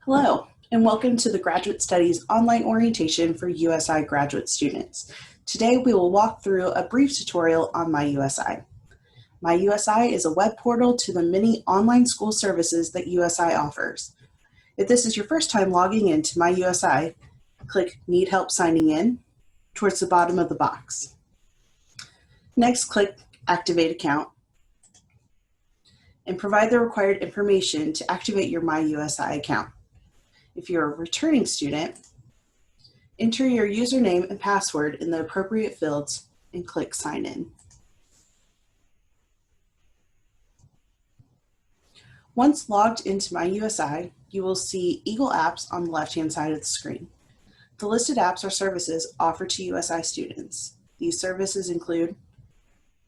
Hello, and welcome to the Graduate Studies online orientation for USI graduate students. Today we will walk through a brief tutorial on MyUSI. MyUSI is a web portal to the many online school services that USI offers. If this is your first time logging into MyUSI, click Need Help Signing In towards the bottom of the box. Next, click Activate Account and provide the required information to activate your MyUSI account. If you're a returning student, enter your username and password in the appropriate fields and click Sign In. Once logged into MyUSI, you will see Eagle Apps on the left-hand side of the screen. The listed apps are services offered to USI students. These services include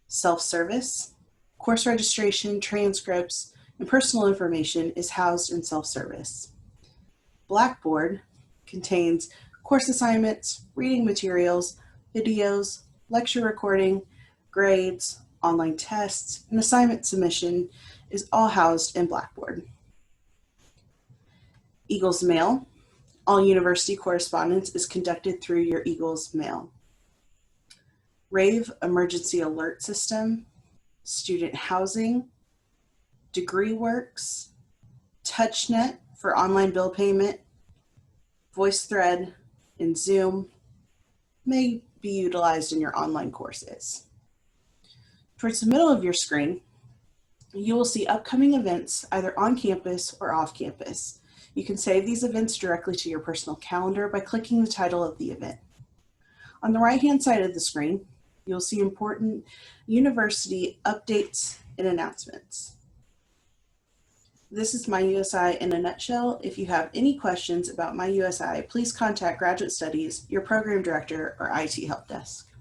self-service, course registration, transcripts, and personal information is housed in self-service. Blackboard contains course assignments, reading materials, videos, lecture recording, grades, online tests, and assignment submission is all housed in Blackboard. Eagles Mail. All university correspondence is conducted through your Eagles Mail. Rave Emergency Alert System, Student Housing, DegreeWorks, TouchNet for online bill payment, VoiceThread, and Zoom may be utilized in your online courses. Towards the middle of your screen, you will see upcoming events either on campus or off campus. You can save these events directly to your personal calendar by clicking the title of the event. On the right-hand side of the screen, you'll see important university updates and announcements. This is MyUSI in a nutshell. If you have any questions about MyUSI, please contact Graduate Studies, your program director, or IT help desk.